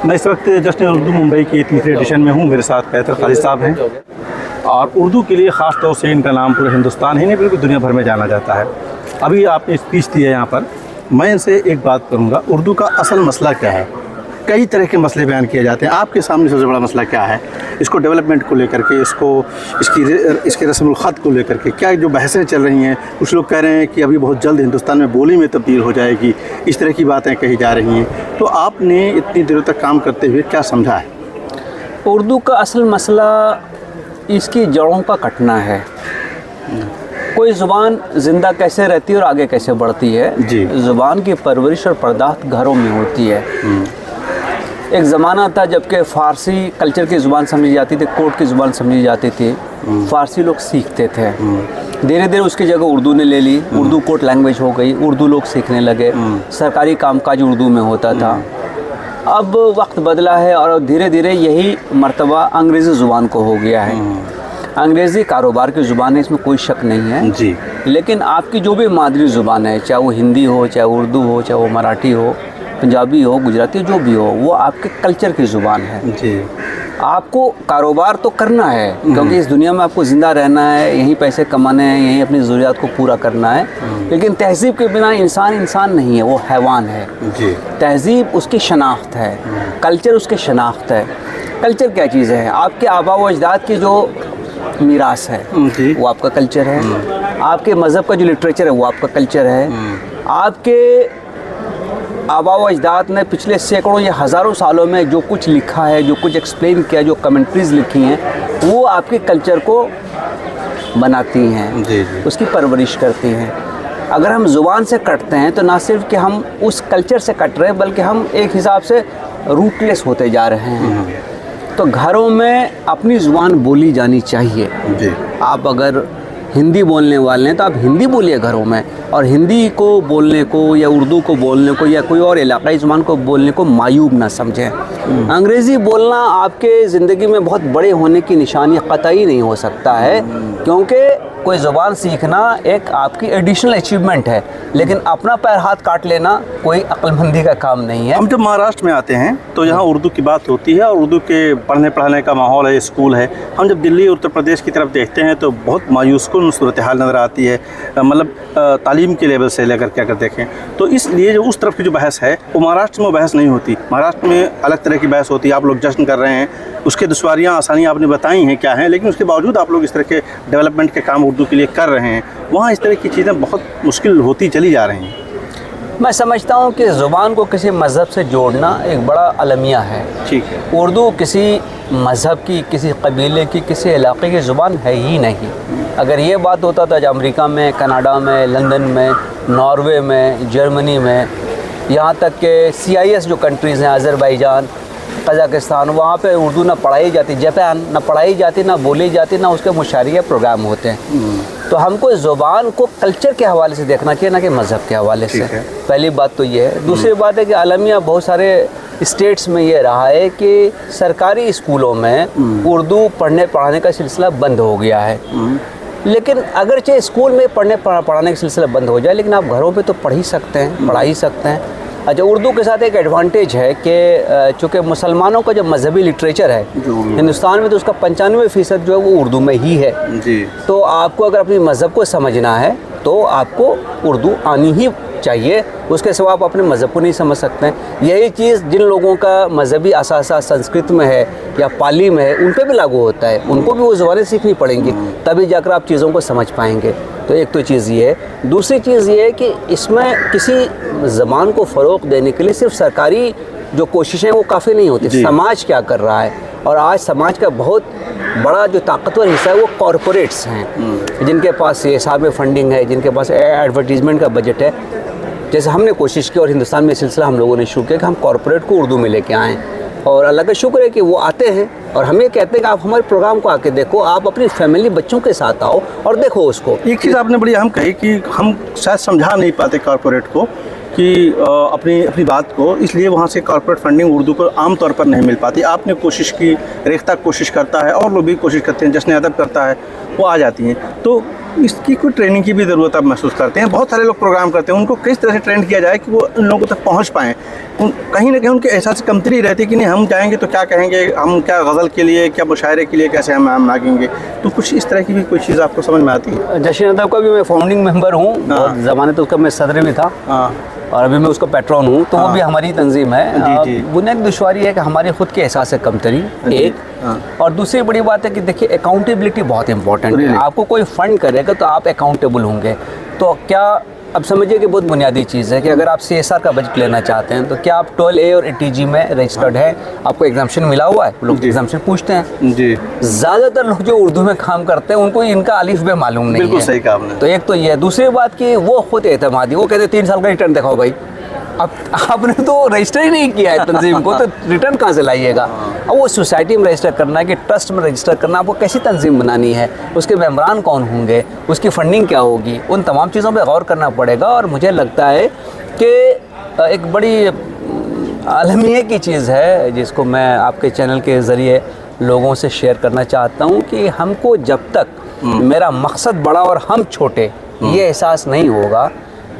मैं इस वक्त जश्न उर्दू मुंबई की तीसरे एडिशन में हूँ। मेरे साथ कैथर खालिद साहब हैं और उर्दू के लिए ख़ास तौर से इनका नाम पूरे हिंदुस्तान ही नहीं बिल्कुल दुनिया भर में जाना जाता है। अभी आपने स्पीच दी है यहाँ पर, मैं इनसे एक बात करूँगा, उर्दू का असल मसला क्या है? कई तरह के मसले बयान किए जाते हैं, आपके सामने सबसे बड़ा मसला क्या है? इसको डेवलपमेंट को लेकर के, इसके रस्मुल ख़त को लेकर के क्या जो बहसें चल रही हैं? कुछ लोग कह रहे हैं कि अभी बहुत जल्द हिंदुस्तान में बोली में तब्दील हो जाएगी, इस तरह की बातें कही जा रही हैं। तो आपने इतनी देर तक काम करते हुए क्या समझा है? उर्दू का असल मसला इसकी जड़ों का कटना है। कोई ज़ुबान ज़िंदा कैसे रहती है और आगे कैसे बढ़ती है जी। ज़ुबान की परवरिश और पर्दात घरों में होती है। एक ज़माना था जबकि फ़ारसी कल्चर की ज़ुबान समझी जाती थी, कोर्ट की ज़ुबान समझी जाती थी, फ़ारसी लोग सीखते थे। धीरे धीरे उसकी जगह उर्दू ने ले ली, उर्दू कोर्ट लैंग्वेज हो गई, उर्दू लोग सीखने लगे, सरकारी कामकाज उर्दू में होता था। अब वक्त बदला है और धीरे धीरे यही मर्तबा अंग्रेज़ी ज़ुबान को हो गया है। अंग्रेज़ी कारोबार की ज़ुबान है, इसमें कोई शक नहीं है जी। लेकिन आपकी जो भी मादरी ज़ुबान है, चाहे वो हिंदी हो, चाहे उर्दू हो, चाहे वो मराठी हो, पंजाबी हो, गुजराती, जो भी हो, वो आपके कल्चर की ज़ुबान है जी। आपको कारोबार तो करना है क्योंकि इस दुनिया में आपको ज़िंदा रहना है, यहीं पैसे कमाने हैं, यहीं अपनी ज़रूरियात को पूरा करना है। लेकिन तहज़ीब के बिना इंसान नहीं है, वो हैवान है जी। तहज़ीब उसकी शनाख्त है, कल्चर उसकी शनाख्त है। कल्चर क्या चीज़ है? आपके आबा व अजदाद की जो मीरास है वो आपका कल्चर है। आपके मज़हब का जो लिटरेचर है वो आपका कल्चर है। आपके आबा व अजदाद ने पिछले सैकड़ों या हज़ारों सालों में जो कुछ लिखा है, जो कुछ एक्सप्लेन किया, जो कमेंट्रीज़ लिखी हैं, वो आपके कल्चर को बनाती हैं, जी जी। उसकी परवरिश करती हैं। अगर हम ज़ुबान से कटते हैं तो ना सिर्फ कि हम उस कल्चर से कट रहे हैं बल्कि हम एक हिसाब से रूटलेस होते जा रहे हैं। तो घरों में अपनी ज़ुबान बोली जानी चाहिए जी। आप अगर हिंदी बोलने वाले हैं तो आप हिंदी बोलिए घरों में, और हिंदी को बोलने को या उर्दू को बोलने को या कोई और इलाक़ाई ज़ुबान को बोलने को मायूब ना समझें। अंग्रेज़ी बोलना आपके ज़िंदगी में बहुत बड़े होने की निशानी कतई नहीं हो सकता है, क्योंकि कोई ज़ुबान सीखना एक आपकी एडिशनल अचीवमेंट है, लेकिन अपना पैर हाथ काट लेना कोई अक्लमंदी का काम नहीं है। हम जब महाराष्ट्र में आते हैं तो यहाँ उर्दू की बात होती है और उर्दू के पढ़ने पढ़ाने का माहौल है, स्कूल है। हम जब दिल्ली उत्तर प्रदेश की तरफ देखते हैं तो बहुत मायूसकुन सूरत हाल नज़र आती है, मतलब तालीम के लेवल से लेकर के अगर देखें तो। इसलिए जो उस तरफ की जो बहस है वो महाराष्ट्र में बहस नहीं होती। महाराष्ट्र में अलग तरह की बहस होती है, आप लोग जश्न कर रहे हैं, उसके दुश्वारियाँ आसानियाँ आपने बताई हैं क्या हैं, लेकिन उसके बावजूद आप लोग इस तरह के डेवलपमेंट के काम उर्दू के लिए कर रहे हैं। वहाँ इस तरह की चीज़ें बहुत मुश्किल होती चली जा रही हैं। मैं समझता हूँ कि ज़ुबान को किसी मज़हब से जोड़ना एक बड़ा अलमिया है। ठीक है। उर्दू किसी मज़हब की, किसी कबीले की, किसी इलाके की ज़ुबान है ही नहीं। अगर ये बात होता था जो अमेरिका में, कनाडा में, लंदन में, नॉर्वे में, जर्मनी में, यहाँ तक के CIS जो कंट्रीज़ हैं, अज़रबैजान, कज़ाकिस्तान, वहाँ पे उर्दू ना पढ़ाई जाती, जापान ना पढ़ाई जाती, ना बोली जाती, ना उसके मुशायरे प्रोग्राम होते हैं। तो हमको ज़ुबान को कल्चर के हवाले से देखना चाहिए, ना कि मज़हब के हवाले से। पहली बात तो ये है। दूसरी बात है कि आलमिया बहुत सारे स्टेट्स में ये रहा है कि सरकारी स्कूलों में उर्दू पढ़ने पढ़ाने का सिलसिला बंद हो गया है। लेकिन अगरचे स्कूल में पढ़ाने का सिलसिला बंद हो जाए, लेकिन आप घरों पे तो पढ़ ही सकते हैं, पढ़ा ही सकते हैं। अच्छा, उर्दू के साथ एक एडवांटेज है कि चूँकि मुसलमानों का जो मजहबी लिटरेचर है हिंदुस्तान में, तो उसका 95% जो है वो उर्दू में ही है जी। तो आपको अगर अपने मज़हब को समझना है तो आपको उर्दू आनी ही चाहिए, उसके सिवा आप अपने मज़हब को नहीं समझ सकते हैं। यही चीज़ जिन लोगों का मजहबी असासा संस्कृत में है या पाली में है, उन पर भी लागू होता है। उनको भी वो ज़ुबानें सीखनी पड़ेंगी, तभी जाकर आप चीज़ों को समझ पाएंगे। तो एक तो चीज़ ये है। दूसरी चीज़ ये है कि इसमें किसी ज़बान को फ़रोग़ देने के लिए सिर्फ सरकारी जो कोशिशें वो काफ़ी नहीं होती, समाज क्या कर रहा है। और आज समाज का बहुत बड़ा जो ताकतवर हिस्सा है वो कॉरपोरेट्स हैं, जिनके पास ये हिसाब में फंडिंग है, जिनके पास एडवर्टीज़मेंट का बजट है। जैसे हमने कोशिश की और हिंदुस्तान में सिलसिला हम लोगों ने शुरू किया कि हम कॉरपोरेट को उर्दू में लेके आएँ, और अल्लाह का शुक्र है कि वो आते हैं और हमें कहते हैं कि आप हमारे प्रोग्राम को आके देखो, आप अपनी फैमिली बच्चों के साथ आओ और देखो उसको। एक चीज़ आपने बड़ी अहम कही कि हम शायद समझा नहीं पाते कॉरपोरेट को कि अपनी बात को, इसलिए वहाँ से कॉर्पोरेट फंडिंग उर्दू को आम तौर पर नहीं मिल पाती। आपने कोशिश की, रेख्ता कोशिश करता है और लोग भी कोशिश करते हैं, जश्न अदब करता है, वो आ जाती हैं। तो इसकी कोई ट्रेनिंग की भी ज़रूरत आप महसूस करते हैं? बहुत सारे लोग प्रोग्राम करते हैं, उनको किस तरह से ट्रेन किया जाए कि वो उन लोगों तक पहुंच पाएँ? कहीं ना कहीं उनके एहसास कमतरी रहती है कि नहीं हम जाएंगे तो क्या कहेंगे, हम क्या गज़ल के लिए, क्या मुशायरे के लिए कैसे हम मांगेंगे। तो कुछ इस तरह की भी कोई चीज़ आपको समझ में आती है? जश्न अदब का भी मैं फाउंडिंग मेंबर हूँ, बहुत ज़माने तो उसका मैं सदर भी था। हाँ, और अभी मैं उसका पैट्रॉन हूँ, तो वो भी हमारी तंजीम है। जी। बुनियादी दुश्वारी है कि हमारे खुद के एहसास कमतरी एक, और दूसरी बड़ी बात है कि देखिए अकाउंटेबिलिटी बहुत इंपॉर्टेंट है। आपको कोई फंड करेगा तो आप अकाउंटेबल होंगे। तो क्या अब समझिए कि बहुत बुनियादी चीज़ है कि अगर आप CSR का बजट लेना चाहते हैं तो क्या आप 12A और ATG में रजिस्टर्ड है, आपको एग्जाम्शन मिला हुआ है? लोग एग्जाम्शन पूछते हैं जी। ज़्यादातर लोग जो उर्दू में काम करते हैं उनको इनका अलिफ बे मालूम नहीं है। बिल्कुल सही कहा आपने। तो एक तो ये, दूसरी बात कि वो खुद एतमादी, वो कहते 3 साल का रिटर्न दिखाओ भाई। अब आपने तो रजिस्टर ही नहीं किया है तंजीम को, तो रिटर्न कहाँ से लाइएगा? अब वो सोसाइटी में रजिस्टर करना है कि ट्रस्ट में रजिस्टर करना, आपको कैसी तंजीम बनानी है, उसके मेम्बरान कौन होंगे, उसकी फ़ंडिंग क्या होगी, उन तमाम चीज़ों पे गौर करना पड़ेगा। और मुझे लगता है कि एक बड़ी अलमिया की चीज़ है जिसको मैं आपके चैनल के ज़रिए लोगों से शेयर करना चाहता हूँ कि हमको जब तक मेरा मकसद बड़ा और हम छोटे ये एहसास नहीं होगा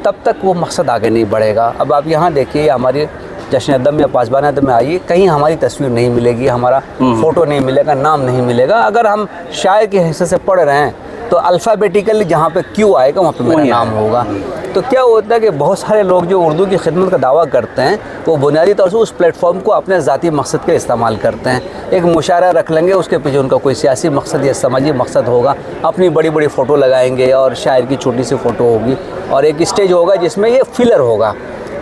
तब तक वो मकसद आगे नहीं बढ़ेगा। अब आप यहाँ देखिए, हमारी जश्न अदब में पासबान अदब में आइए, कहीं हमारी तस्वीर नहीं मिलेगी, हमारा फ़ोटो नहीं मिलेगा, नाम नहीं मिलेगा। अगर हम शायर के हिस्से से पढ़ रहे हैं तो अल्फ़ाबेटिकली जहाँ पे Q आएगा वहाँ पे मेरा नाम होगा। तो क्या होता है कि बहुत सारे लोग जो उर्दू की खिदमत का दावा करते हैं वो बुनियादी तौर से उस प्लेटफॉर्म को अपने ज़ाती मकसद के इस्तेमाल करते हैं। एक मुशायरा रख लेंगे, उसके पीछे उनका कोई सियासी मकसद या समाजी मकसद होगा, अपनी बड़ी बड़ी फ़ोटो लगाएंगे और शायर की छोटी सी फ़ोटो होगी और एक स्टेज होगा जिसमें ये फिलर होगा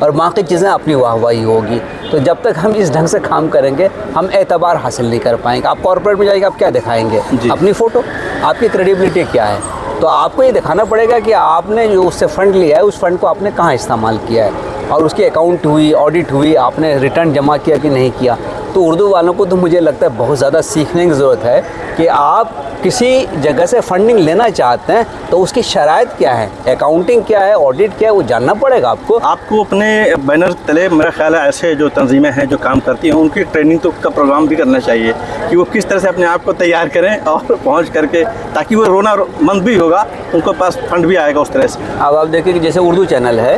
और बाकी चीज़ें अपनी वाहवाही होगी। तो जब तक हम इस ढंग से काम करेंगे हम एतबार हासिल नहीं कर पाएंगे। आप कॉर्पोरेट में जाएंगे, आप क्या दिखाएंगे? अपनी फ़ोटो। आपकी क्रेडिबिलिटी क्या है? तो आपको ये दिखाना पड़ेगा कि आपने जो उससे फ़ंड लिया है उस फ़ंड को आपने कहाँ इस्तेमाल किया है और उसकी अकाउंट हुई, ऑडिट हुई, आपने रिटर्न जमा किया कि नहीं किया। तो उर्दू वालों को तो मुझे लगता है बहुत ज़्यादा सीखने की ज़रूरत है कि आप किसी जगह से फंडिंग लेना चाहते हैं तो उसकी शराइत क्या है, अकाउंटिंग क्या है, ऑडिट क्या है, वो जानना पड़ेगा आपको। आपको अपने बैनर तले मेरा ख्याल है ऐसे जो तंजीमें हैं जो काम करती हैं उनकी ट्रेनिंग तो का प्रोग्राम भी करना चाहिए कि वो किस तरह से अपने आप को तैयार करें और पहुंच करके, ताकि वो रोना मंद भी होगा, उनको पास फंड भी आएगा उस तरह से। अब आप देखिए कि जैसे उर्दू चैनल है,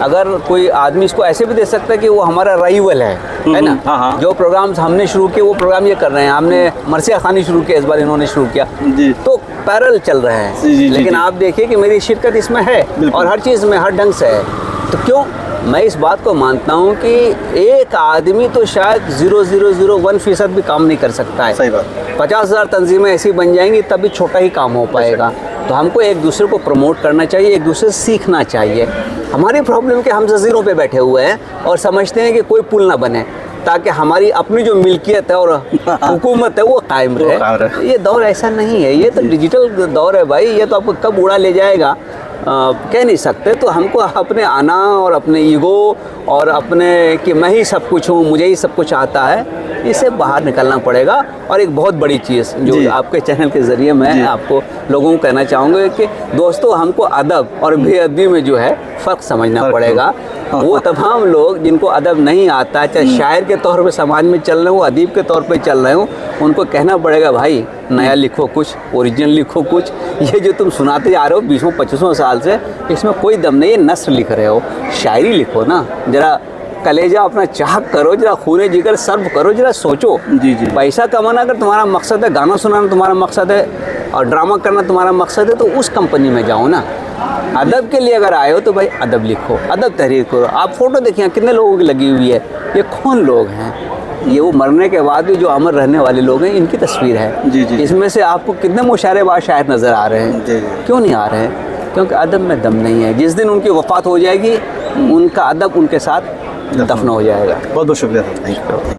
अगर कोई आदमी इसको ऐसे भी दे सकता है कि वो हमारा राइवल है ना। हाँ। जो प्रोग्राम्स हमने शुरू किए वो प्रोग्राम ये कर रहे हैं, हमने मरसिया खानी शुरू किया, इस बार इन्होंने शुरू किया जी। तो पैरेलल चल रहे हैं। जी, लेकिन आप देखिए कि मेरी शिरकत इसमें है और हर चीज़ में हर ढंग से है। तो क्यों? मैं इस बात को मानता हूँ कि एक आदमी तो शायद 0.001% भी काम नहीं कर सकता है। सही बात। 50,000 तंजीमें ऐसी बन जाएंगी तभी छोटा ही काम हो पाएगा। तो हमको एक दूसरे को प्रमोट करना चाहिए, एक दूसरे से सीखना चाहिए। हमारी प्रॉब्लम कि हम ज़जीरों पे बैठे हुए हैं और समझते हैं कि कोई पुल ना बने ताकि हमारी अपनी जो मिल्कियत है और हुकूमत है वो कायम रहे। ये दौर ऐसा नहीं है, ये तो डिजिटल दौर है भाई। ये तो आपको कब उड़ा ले जाएगा कह नहीं सकते। तो हमको अपने आना और अपने ईगो और अपने कि मैं ही सब कुछ हूँ, मुझे ही सब कुछ आता है, इससे बाहर निकलना पड़ेगा। और एक बहुत बड़ी चीज़ जो आपके चैनल के ज़रिए मैं आपको लोगों को कहना चाहूँगा कि दोस्तों हमको अदब और बेअदबी में जो है फ़र्क समझना पड़ेगा। वो तमाम लोग जिनको अदब नहीं आता, चाहे शायर के तौर पे समाज में चल रहे हो, अदीब के तौर पे चल रहे हो, उनको कहना पड़ेगा भाई नया लिखो कुछ, ओरिजिनल लिखो कुछ। ये जो तुम सुनाते आ रहे हो 20-25 साल से, इसमें कोई दम नहीं। ये नस्र लिख रहे हो, शायरी लिखो ना, ज़रा कलेजा अपना चाहक करो, जरा खूने जिगर सर्व करो, जरा सोचो। जी। पैसा कमाना अगर तुम्हारा मकसद है, गाना सुनाना तुम्हारा मकसद है और ड्रामा करना तुम्हारा मकसद है, तो उस कंपनी में जाओ ना। अदब के लिए अगर आए हो तो भाई अदब लिखो, अदब तहरीर करो। आप फ़ोटो देखिए कितने लोगों की लगी हुई है, ये कौन लोग हैं? ये वो मरने के बाद भी जो अमर रहने वाले लोग हैं, इनकी तस्वीर है। जी। इसमें से आपको कितने मुशायरेबाज शायर नज़र आ रहे हैं? जी। क्यों नहीं आ रहे हैं? क्योंकि अदब में दम नहीं है। जिस दिन उनकी वफ़ात हो जाएगी उनका अदब उनके साथ दफन हो जाएगा। बहुत बहुत शुक्रिया। Thank you.